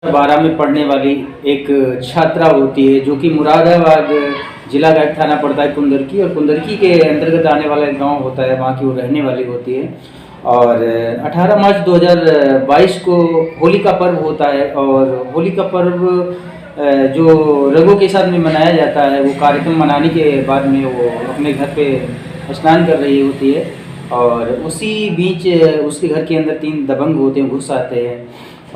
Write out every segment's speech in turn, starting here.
12 में पढ़ने वाली एक छात्रा होती है जो कि मुरादाबाद जिला गाइड थाना पड़ता है कुंदरकी, और कुंदरकी के अंतर्गत आने वाला एक गांव होता है, वहाँ की वो रहने वाली होती है। और 18 मार्च 2022 को होली का पर्व होता है, और होली का पर्व जो रंगों के साथ में मनाया जाता है, वो कार्यक्रम मनाने के बाद में वो अपने घर पे स्नान कर रही होती है, और उसी बीच उसके घर के अंदर 3 दबंग होते हैं, घुस आते हैं।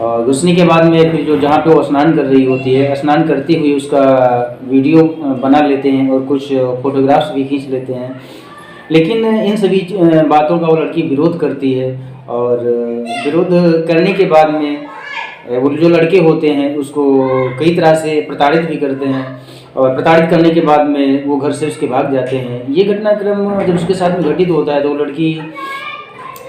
और घुसने के बाद में फिर जो जहाँ पे वो स्नान कर रही होती है, स्नान करती हुई उसका वीडियो बना लेते हैं और कुछ फोटोग्राफ्स भी खींच लेते हैं। लेकिन इन सभी बातों का वो लड़की विरोध करती है, और विरोध करने के बाद में वो जो लड़के होते हैं उसको कई तरह से प्रताड़ित भी करते हैं, और प्रताड़ित करने के बाद में वो घर से उसके भाग जाते हैं। ये घटनाक्रम जब उसके साथ में घटित होता है तो वो लड़की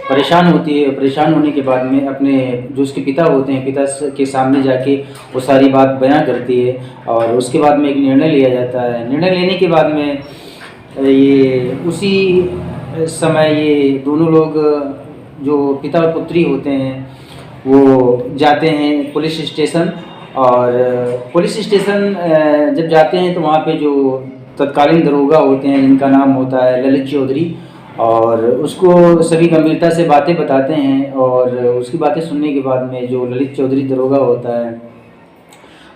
परेशान होती है। परेशान होने के बाद में अपने जो उसके पिता होते हैं, पिता के सामने जाके वो सारी बात बयां करती है, और उसके बाद में एक निर्णय लिया जाता है। निर्णय लेने के बाद में ये उसी समय ये दोनों लोग जो पिता और पुत्री होते हैं वो जाते हैं पुलिस स्टेशन, और पुलिस स्टेशन जब जाते हैं तो वहाँ पे जो तत्कालीन दरोगा होते हैं जिनका नाम होता है ललित चौधरी, और उसको सभी गंभीरता से बातें बताते हैं। और उसकी बातें सुनने के बाद में जो ललित चौधरी दरोगा होता है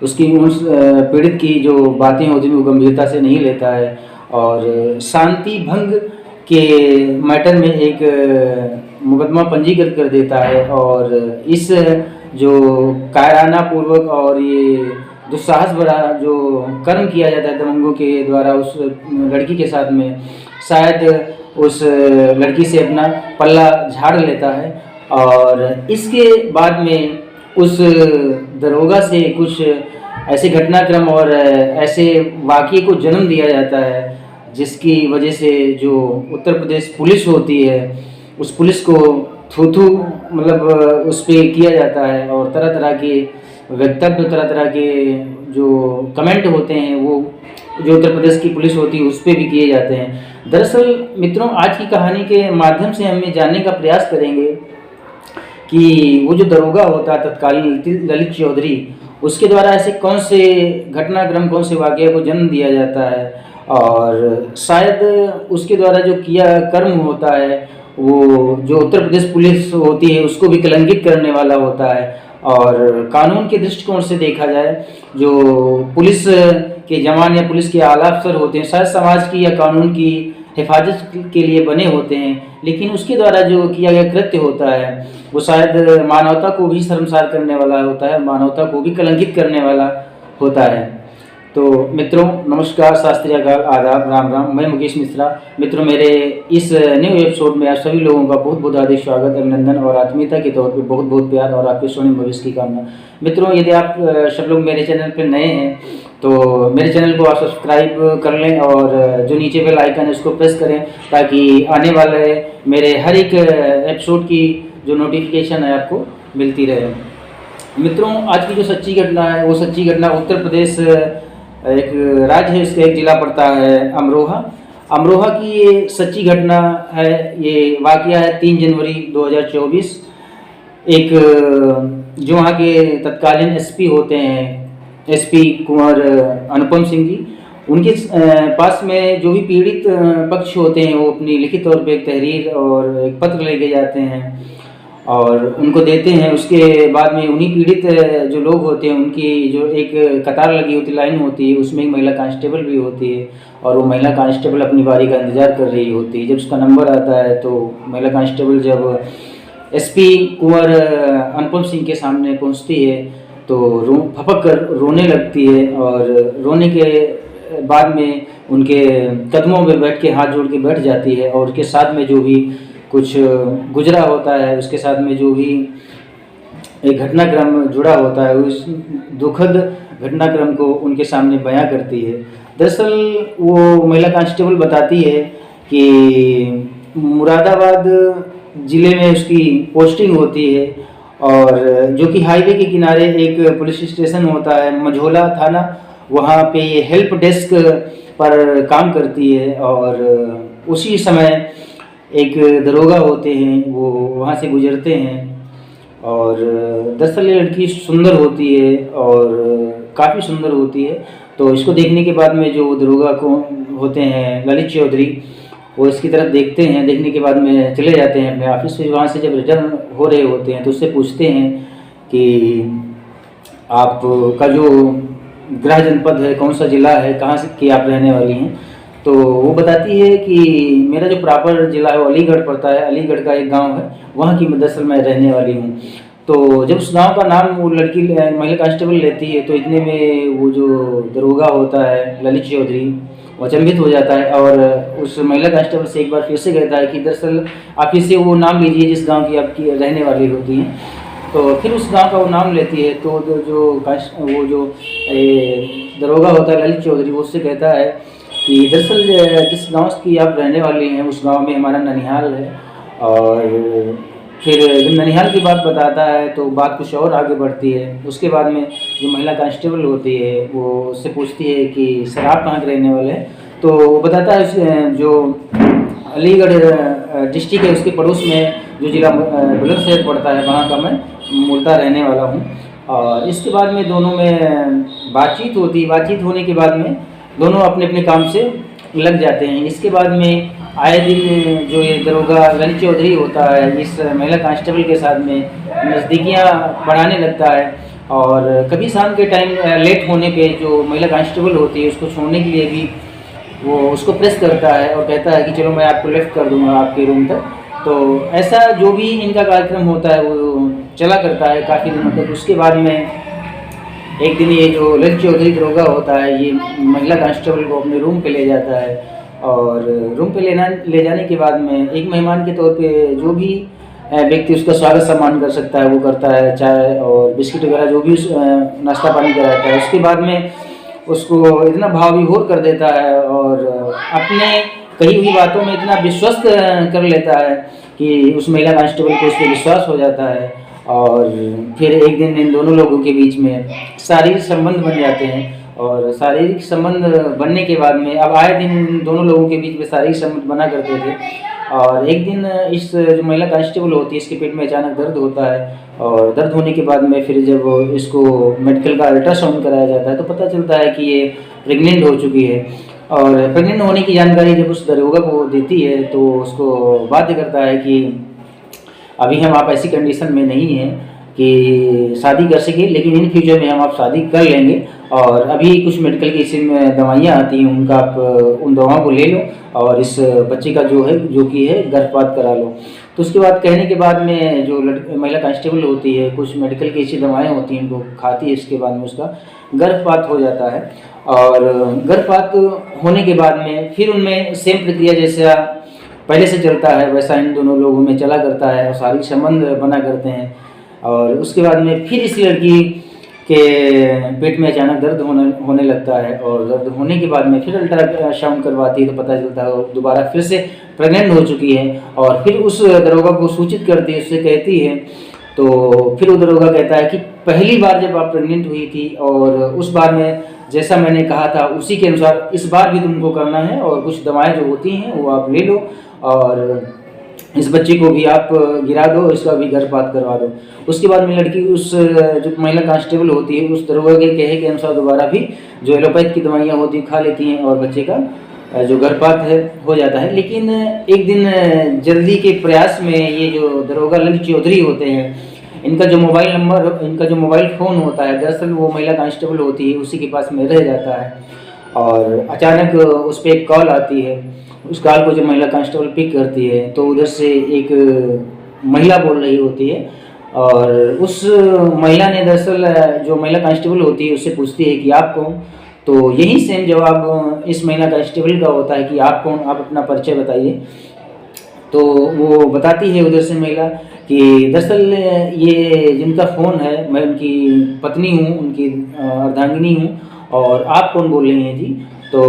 उसकी उस पीड़ित की जो बातें होती हैं वो गंभीरता से नहीं लेता है, और शांति भंग के मैटर में एक मुकदमा पंजीकृत कर देता है। और इस जो कायराना पूर्वक और ये दुस्साहस भरा जो कर्म किया जाता है दबंगों के द्वारा उस लड़की के साथ में, शायद उस लड़की से अपना पल्ला झाड़ लेता है। और इसके बाद में उस दरोगा से कुछ ऐसे घटनाक्रम और ऐसे वाक़ये को जन्म दिया जाता है जिसकी वजह से जो उत्तर प्रदेश पुलिस होती है उस पुलिस को थू मतलब उस पर किया जाता है, और तरह तरह के वक्तव्य, तरह तरह के जो कमेंट होते हैं वो जो उत्तर प्रदेश की पुलिस होती है उस पर भी किए जाते हैं। दरअसल मित्रों, आज की कहानी के माध्यम से हम ये जानने का प्रयास करेंगे कि वो जो दरोगा होता है तत्कालीन ललित चौधरी, उसके द्वारा ऐसे कौन से घटनाक्रम, कौन से वाक़ये को जन्म दिया जाता है, और शायद उसके द्वारा जो किया कर्म होता है वो जो उत्तर प्रदेश पुलिस होती है उसको भी कलंकित करने वाला होता है। और कानून के दृष्टिकोण से देखा जाए, जो पुलिस के जवान या पुलिस के आला अफसर होते हैं शायद समाज की या कानून की हिफाजत के लिए बने होते हैं, लेकिन उसके द्वारा जो किया गया कृत्य होता है वो शायद मानवता को भी शर्मसार करने वाला होता है, मानवता को भी कलंकित करने वाला होता है। तो मित्रों नमस्कार, शास्त्रीय काल, आदाब, राम राम। मैं मुकेश मिश्रा। मित्रों, मेरे इस न्यू एपिसोड में आप सभी लोगों का बहुत बहुत हार्दिक स्वागत, अभिनंदन और आत्मीयता के तौर पे बहुत बहुत प्यार और आपके स्वर्णिम भविष्य की कामना। मित्रों, यदि आप सब लोग मेरे चैनल पर नए हैं तो मेरे चैनल को आप सब्सक्राइब कर लें, और जो नीचे बेल आइकन है उसको प्रेस करें ताकि आने वाले मेरे हर एक एपिसोड की जो नोटिफिकेशन है आपको मिलती रहे। मित्रों, आज की जो सच्ची घटना है वो सच्ची घटना उत्तर प्रदेश एक राज्य है, इसका एक ज़िला पड़ता है अमरोहा। अमरोहा की ये सच्ची घटना है। ये वाक़या है 3 जनवरी 2024। एक जो वहाँ के तत्कालीन एसपी होते हैं, एसपी कुंवर अनुपम सिंह जी, उनके पास में जो भी पीड़ित पक्ष होते हैं वो अपनी लिखित तौर पे एक तहरीर और एक पत्र लेके जाते हैं और उनको देते हैं। उसके बाद में उन्हीं पीड़ित जो लोग होते हैं उनकी जो एक कतार लगी होती, लाइन होती है, उसमें एक महिला कांस्टेबल भी होती है, और वो महिला कांस्टेबल अपनी बारी का इंतज़ार कर रही होती है। जब उसका नंबर आता है तो महिला कांस्टेबल जब एसपी कुंवर अनुपम सिंह के सामने पहुंचती है तो फपक कर रोने लगती है, और रोने के बाद में उनके कदमों में बैठ के हाथ जोड़ के बैठ जाती है, और उसके साथ में जो भी कुछ गुजरा होता है, उसके साथ में जो भी एक घटनाक्रम जुड़ा होता है उस दुखद घटनाक्रम को उनके सामने बयां करती है। दरअसल वो महिला कांस्टेबल बताती है कि मुरादाबाद ज़िले में उसकी पोस्टिंग होती है, और जो कि हाईवे के किनारे एक पुलिस स्टेशन होता है मझोला थाना, वहाँ पे ये हेल्प डेस्क पर काम करती है। और उसी समय एक दरोगा होते हैं वो वहाँ से गुजरते हैं, और दरअसल ये लड़की सुंदर होती है और काफ़ी सुंदर होती है। तो इसको देखने के बाद में जो दरोगा को होते हैं ललित चौधरी, वो इसकी तरफ देखते हैं, देखने के बाद में चले जाते हैं अपने ऑफिस से। वहाँ से जब रिटर्न हो रहे होते हैं तो उससे पूछते हैं कि आपका जो गृह जनपद है कौन सा ज़िला है, कहाँ से की आप रहने वाली हैं। तो वो बताती है कि मेरा जो प्रॉपर ज़िला है वो अलीगढ़ पड़ता है, अलीगढ़ का एक गांव है, वहाँ की दरअसल मैं रहने वाली हूँ। तो जब उस गांव का नाम वो लड़की महिला कांस्टेबल लेती है तो इतने में वो जो दरोगा होता है ललित चौधरी वो अचंभित हो जाता है और उस महिला कांस्टेबल से एक बार फिर से कहता है कि दरअसल आप इसे वो नाम लीजिए जिस गांव की आपकी रहने वाली होती हैं। तो फिर उस गांव का वो नाम लेती है। तो वो जो दरोगा होता है ललित चौधरी वो उससे कहता है कि दरअसल जिस गांव की आप रहने वाली हैं उस गांव में हमारा ननिहाल है। और फिर जब ननिहाल की बात बताता है तो बात कुछ और आगे बढ़ती है। उसके बाद में जो महिला कांस्टेबल होती है वो उससे पूछती है कि सर आप कहाँ के रहने वाले हैं। तो वो बताता है जो अलीगढ़ डिस्ट्रिक्ट है उसके पड़ोस में जो जिला बुलंदशहर पड़ता है वहाँ का मैं मूलतः रहने वाला हूँ। और इसके बाद में दोनों में बातचीत होने के बाद में दोनों अपने अपने काम से लग जाते हैं। इसके बाद में आए दिन जो ये दरोगा ललित चौधरी होता है इस महिला कांस्टेबल के साथ में नज़दीकियाँ बढ़ाने लगता है। और कभी शाम के टाइम लेट होने पे जो महिला कांस्टेबल होती है उसको छोड़ने के लिए भी वो उसको प्रेस करता है और कहता है कि चलो मैं आपको लिफ्ट कर दूंगा आपके रूम तक। तो ऐसा जो भी इनका कार्यक्रम होता है वो चला करता है काफ़ी दिनों तक। उसके बाद में एक दिन ये जो ललित चौधरी दरोगा होता है ये महिला कांस्टेबल को अपने रूम पे ले जाता है। और रूम पे ले जाने के बाद में एक मेहमान के तौर पे जो भी व्यक्ति उसका स्वागत सम्मान कर सकता है वो करता है, चाय और बिस्किट वगैरह जो भी नाश्ता पानी कराता है। उसके बाद में उसको इतना भाव विभोर कर देता है और अपने कही हुई बातों में इतना विश्वस्त कर लेता है कि उस महिला कांस्टेबल को उस पर विश्वास हो जाता है। और फिर एक दिन इन दोनों लोगों के बीच में शारीरिक संबंध बन जाते हैं। और शारीरिक संबंध बनने के बाद में अब आए दिन इन दोनों लोगों के बीच में शारीरिक संबंध बना करते थे। और एक दिन इस जो महिला कांस्टेबल होती है इसके पेट में अचानक दर्द होता है। और दर्द होने के बाद में फिर जब इसको मेडिकल का अल्ट्रासाउंड कराया जाता है तो पता चलता है कि ये प्रेग्नेंट हो चुकी है। और प्रेग्नेंट होने की जानकारी जब उस दरोगा को देती है तो उसको बाध्य करता है कि अभी हम आप ऐसी कंडीशन में नहीं हैं कि शादी कर सके, लेकिन इन फ्यूचर में हम आप शादी कर लेंगे। और अभी कुछ मेडिकल की इसी में दवाइयाँ आती हैं उनका आप उन दवाओं को ले लो और इस बच्चे का जो कि है गर्भपात करा लो। तो उसके बाद कहने के बाद में जो महिला कांस्टेबल होती है कुछ मेडिकल की ऐसी दवाएँ होती हैं उनको खाती है। इसके बाद में उसका गर्भपात हो जाता है। और गर्भपात होने के बाद में फिर उनमें सेम प्रक्रिया जैसा पहले से चलता है वैसा इन दोनों लोगों में चला करता है और शारीरिक संबंध बना करते हैं। और उसके बाद में फिर इस लड़की के पेट में अचानक दर्द होने लगता है। और दर्द होने के बाद में फिर अल्ट्रासाउंड करवाती है तो पता चलता है वो दोबारा फिर से प्रेग्नेंट हो चुकी है। और फिर उस दरोगा को सूचित करती है, उससे कहती है। तो फिर वो दरोगा कहता है कि पहली बार जब आप प्रेग्नेंट हुई थी और उस बार में जैसा मैंने कहा था उसी के अनुसार इस बार भी तुमको करना है और कुछ दवाएं जो होती हैं वो आप ले लो और इस बच्चे को भी आप गिरा दो, इसका भी गर्भपात करवा दो। उसके बाद में लड़की उस जो महिला कांस्टेबल होती है उस दरोगा के कहे के अनुसार दोबारा भी जो एलोपैथ की दवाइयाँ होती हैं खा लेती हैं और बच्चे का जो गर्भपात है हो जाता है। लेकिन एक दिन जल्दी के प्रयास में ये जो दरोगा ललित चौधरी होते हैं इनका जो मोबाइल फ़ोन होता है दरअसल वो महिला कांस्टेबल होती है उसी के पास में रह जाता है। और अचानक उस पर एक कॉल आती है। उस कॉल को जो महिला कांस्टेबल पिक करती है तो उधर से एक महिला बोल रही होती है। और उस महिला ने दरअसल जो महिला कांस्टेबल होती है उससे पूछती है कि आप कौन। तो यही सेम जवाब इस महिला कांस्टेबल का होता है कि आप कौन, आप अपना परिचय बताइए। तो वो बताती है उधर से महिला कि दरअसल ये जिनका फ़ोन है मैं उनकी पत्नी हूँ, उनकी अर्धांगिनी हूँ और आप कौन बोल रही हैं जी। तो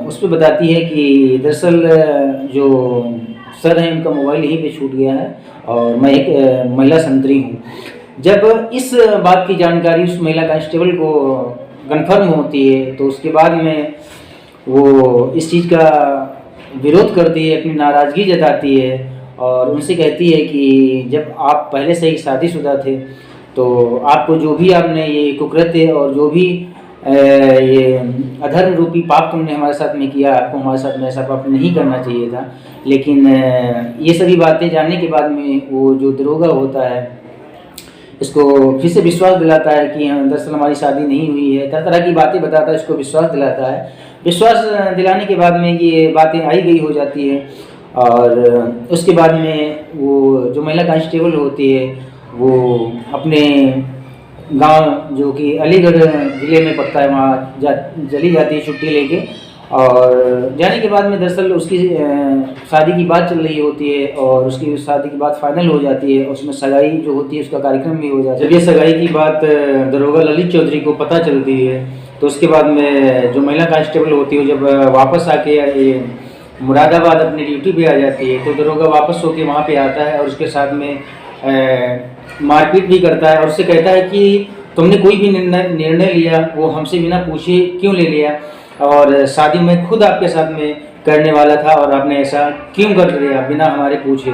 उस पर बताती है कि दरअसल जो सर हैं उनका मोबाइल यहीं पे छूट गया है और मैं एक महिला संतरी हूँ। जब इस बात की जानकारी उस महिला कांस्टेबल को कन्फर्म होती है तो उसके बाद में वो इस चीज़ का विरोध करती है, अपनी नाराज़गी जताती है और उनसे कहती है कि जब आप पहले से ही शादीशुदा थे तो आपको जो भी आपने ये कुकृत्य और जो भी ये अधर्म रूपी पाप तुमने हमारे साथ में किया, आपको हमारे साथ में ऐसा पाप नहीं करना चाहिए था। लेकिन ये सभी बातें जानने के बाद में वो जो दरोगा होता है इसको फिर से विश्वास दिलाता है कि दरअसल हमारी शादी नहीं हुई है, तरह तरह की बातें बताता है, इसको विश्वास दिलाता है। विश्वास दिलाने के बाद में ये बातें आई गई हो जाती है और उसके बाद में वो जो महिला कांस्टेबल होती है वो अपने गांव जो कि अलीगढ़ ज़िले में पड़ता है वहाँ चली जाती है छुट्टी लेके। और जाने के बाद में दरअसल उसकी शादी की बात चल रही होती है और उसकी शादी की बात फाइनल हो जाती है और उसमें सगाई जो होती है उसका कार्यक्रम भी हो जाता है। जब ये सगाई की बात दरोगा ललित चौधरी को पता चलती है तो उसके बाद में जो महिला कांस्टेबल होती है जब वापस आके मुरादाबाद अपनी ड्यूटी पे आ जाती है तो दरोगा वापस होके वहाँ पे आता है और उसके साथ में मारपीट भी करता है और उससे कहता है कि तुमने कोई भी निर्णय लिया वो हमसे बिना पूछे क्यों ले लिया और शादी में खुद आपके साथ में करने वाला था और आपने ऐसा क्यों कर लिया बिना हमारे पूछे।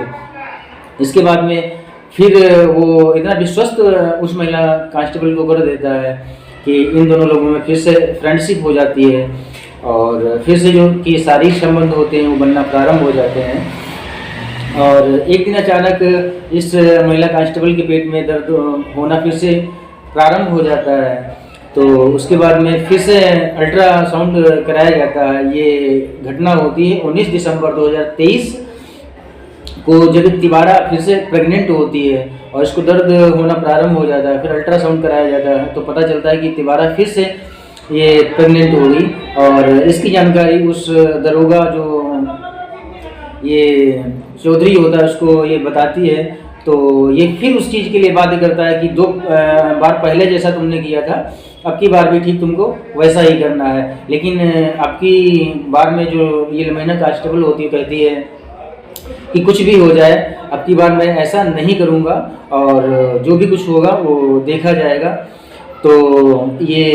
इसके बाद में फिर वो इतना विश्वस्त उस महिला कांस्टेबल को कर देता है कि इन दोनों लोगों में फिर से फ्रेंडशिप हो जाती है और फिर से जो कि शारीरिक संबंध होते हैं वो बनना प्रारंभ हो जाते हैं। और एक दिन अचानक इस महिला कांस्टेबल के पेट में दर्द होना फिर से प्रारंभ हो जाता है तो उसके बाद में फिर से अल्ट्रासाउंड कराया जाता है। ये घटना होती है 19 दिसंबर 2023 को जब तिवारा फिर से प्रेग्नेंट होती है और इसको दर्द होना प्रारंभ हो जाता है। फिर अल्ट्रासाउंड कराया जाता है तो पता चलता है कि तिवारा फिर से ये प्रेग्नेंट हो गई और इसकी जानकारी उस दरोगा जो ये चौधरी होता है उसको ये बताती है तो ये फिर उस चीज़ के लिए बाध्य करता है कि 2 बार पहले जैसा तुमने किया था अब की बार भी ठीक तुमको वैसा ही करना है। लेकिन अब की बार में जो ये महिला कांस्टेबल होती है कहती है कि कुछ भी हो जाए अब की बार मैं ऐसा नहीं करूँगा और जो भी कुछ होगा वो देखा जाएगा। तो ये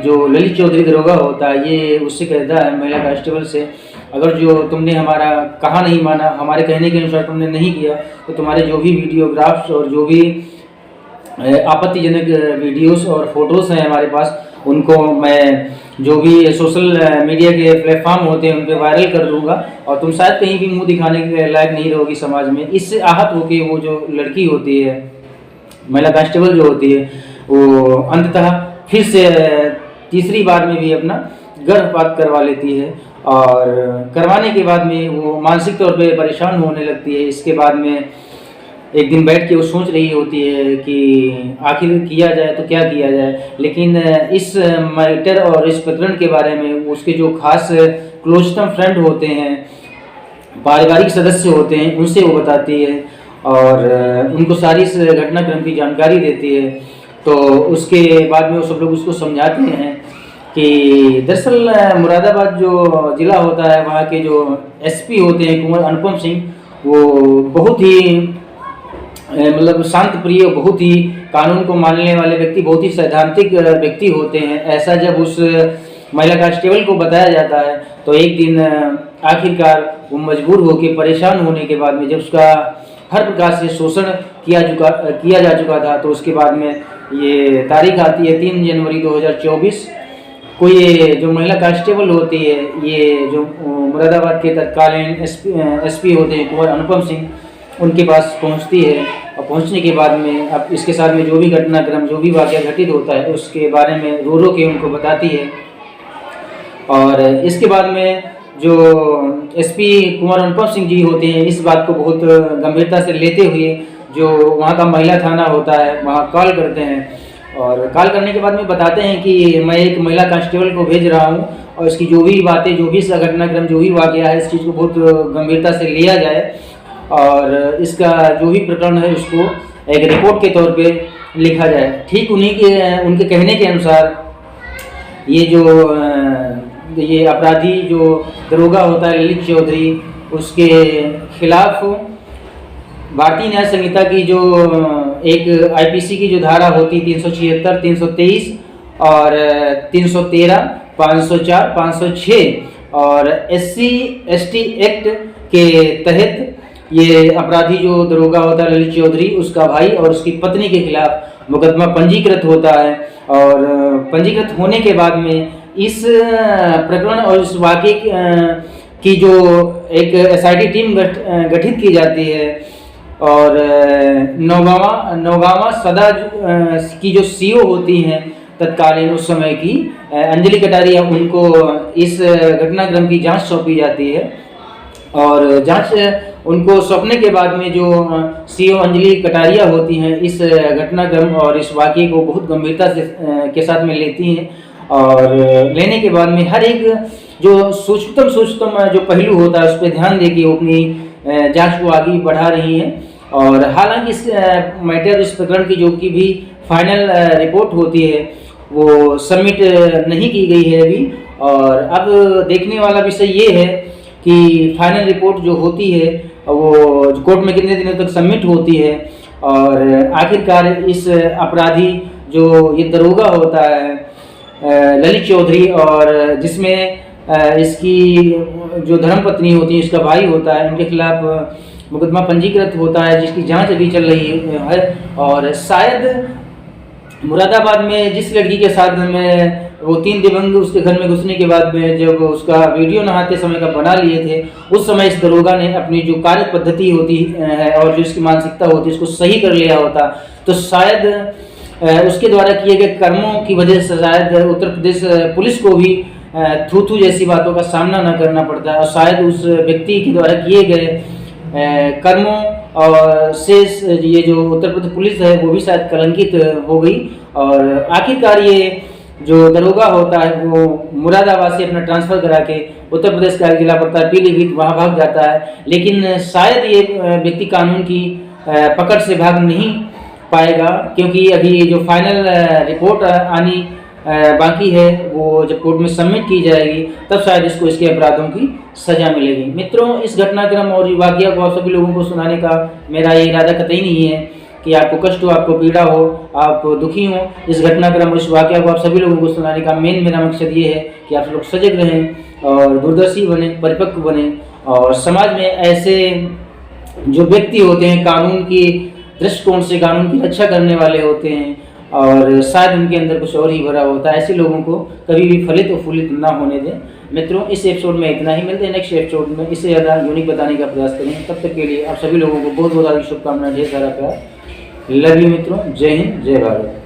जो ललित चौधरी दरोगा होता है ये उससे कहता है महिला कांस्टेबल से अगर जो तुमने हमारा कहा नहीं माना, हमारे कहने के अनुसार तुमने नहीं किया तो तुम्हारे जो भी वीडियोग्राफ्स और जो भी आपत्तिजनक वीडियोस और फोटोज़ हैं हमारे पास उनको मैं जो भी सोशल मीडिया के प्लेटफॉर्म होते हैं उन पर वायरल कर दूंगा और तुम शायद कहीं भी मुंह दिखाने के लायक नहीं रहोगी समाज में। इससे आहत होकर वो जो लड़की होती है महिला कांस्टेबल जो होती है वो अंततः फिर से तीसरी बार में भी अपना गर्भपात करवा लेती है और करवाने के बाद में वो मानसिक तौर पे परेशान होने लगती है। इसके बाद में एक दिन बैठ के वो सोच रही होती है कि आखिर किया जाए तो क्या किया जाए। लेकिन इस मैटर और इस प्रकरण के बारे में उसके जो खास क्लोजतम फ्रेंड होते हैं, पारिवारिक सदस्य होते हैं, उनसे वो बताती है और उनको सारी इस घटनाक्रम की जानकारी देती है। तो उसके बाद में वो सब लोग उसको समझाते हैं कि दरअसल मुरादाबाद जो ज़िला होता है वहाँ के जो एसपी होते हैं कुंवर अनुपम सिंह वो बहुत ही मतलब शांत प्रिय, बहुत ही कानून को मानने वाले व्यक्ति, बहुत ही सैद्धांतिक व्यक्ति होते हैं। ऐसा जब उस महिला कांस्टेबल को बताया जाता है तो एक दिन आखिरकार वो मजबूर होकर परेशान होने के बाद में जब उसका हर प्रकार से शोषण किया जा चुका था तो उसके बाद में ये तारीख आती है 3 जनवरी 2024 को। ये जो महिला कांस्टेबल होती है ये जो मुरादाबाद के तत्कालीन एसपी होते हैं कुंवर अनुपम सिंह उनके पास पहुंचती है और पहुंचने के बाद में अब इसके साथ में जो भी घटनाक्रम जो भी वाक़या घटित होता है उसके बारे में रो के उनको बताती है। और इसके बाद में जो एसपी कुंवर अनुपम सिंह जी होते हैं इस बात को बहुत गंभीरता से लेते हुए जो वहाँ का महिला थाना होता है वहाँ कॉल करते हैं और कॉल करने के बाद में बताते हैं कि मैं एक महिला कांस्टेबल को भेज रहा हूँ और इसकी जो भी बातें जो भी घटनाक्रम जो भी वाक़या है इस चीज़ को बहुत गंभीरता से लिया जाए और इसका जो भी प्रकरण है उसको एक रिपोर्ट के तौर पे लिखा जाए। ठीक उनके कहने के अनुसार ये जो ये अपराधी जो दरोगा होता है ललित चौधरी उसके खिलाफ भारतीय न्याय संहिता की जो एक आईपीसी की जो धारा होती 376, 323 और 313, 504, 506 और SC/ST एक्ट के तहत ये अपराधी जो दरोगा होता है ललित चौधरी, उसका भाई और उसकी पत्नी के खिलाफ मुकदमा पंजीकृत होता है। और पंजीकृत होने के बाद में इस प्रकरण और इस वाक़े की जो एक SIT टीम गठित की जाती है। और नौगावा सदा की जो CO होती हैं तत्कालीन उस समय की अंजलि कटारिया, उनको इस घटनाक्रम की जांच सौंपी जाती है। और जांच उनको सौंपने के बाद में जो CO अंजलि कटारिया होती हैं इस घटनाक्रम और इस वाक़ये को बहुत गंभीरता से के साथ में लेती हैं। और लेने के बाद में हर एक जो सूक्ष्मतम जो पहलू होता है उस पर ध्यान दे के वो अपनी जांच को आगे बढ़ा रही हैं। और हालांकि इस मैटर इस प्रकरण की जो कि भी फाइनल रिपोर्ट होती है वो सबमिट नहीं की गई है अभी। और अब देखने वाला विषय ये है कि फाइनल रिपोर्ट जो होती है वो कोर्ट में कितने दिनों तक सबमिट होती है। और आखिरकार इस अपराधी जो ये दरोगा होता है ललित चौधरी, और जिसमें इसकी जो धर्मपत्नी होती है, इसका भाई होता है, इनके खिलाफ मुकदमा पंजीकृत होता है जिसकी जांच अभी चल रही है। और शायद मुरादाबाद में जिस लड़की के साथ में वो 3 दिव्यांग उसके घर में घुसने के बाद में जब उसका वीडियो नहाते समय का बना लिए थे, उस समय इस दरोगा ने अपनी जो कार्य पद्धति होती है और जो इसकी मानसिकता होती है उसको सही कर लिया होता, तो शायद उसके द्वारा किए गए कर्मों की वजह से शायद उत्तर प्रदेश पुलिस को भी थू जैसी बातों का सामना न करना पड़ता है। और शायद उस व्यक्ति के द्वारा किए गए कर्मों और से ये जो उत्तर प्रदेश पुलिस है वो भी शायद कलंकित हो गई। और आखिरकार ये जो दरोगा होता है वो मुरादाबाद से अपना ट्रांसफ़र करा के उत्तर प्रदेश का जिला पड़ता है पीलीभीत, वहाँ भाग जाता है। लेकिन शायद ये व्यक्ति कानून की पकड़ से भाग नहीं पाएगा, क्योंकि अभी जो फाइनल रिपोर्ट आनी बाकी है वो जब कोर्ट में सबमिट की जाएगी तब शायद इसको इसके अपराधों की सज़ा मिलेगी। मित्रों, इस घटनाक्रम और वाक़या को आप सभी लोगों को सुनाने का मेरा ये इरादा कतई नहीं है कि आपको कष्ट हो, आपको पीड़ा हो, आप दुखी हो। इस घटनाक्रम और इस वाक़या को आप सभी लोगों को सुनाने का मेरा मकसद ये है कि आप लोग सजग रहें और दूरदर्शी बने, परिपक्व बने। और समाज में ऐसे जो व्यक्ति होते हैं कानून की दृष्टिकोण से कानून की रक्षा करने वाले होते हैं और शायद उनके अंदर कुछ और ही भरा होता है, ऐसे लोगों को कभी भी फलित और फूलित ना होने दें। मित्रों, इस एपिसोड में इतना ही। मिलते हैं नेक्स्ट एपिसोड में, इससे ज़्यादा यूनिक बताने का प्रयास करेंगे। तब तक के लिए आप सभी लोगों को बहुत बहुत शुभकामनाएं, ढेर सारा प्यार। लव यू मित्रों। जय हिंद, जय भारत।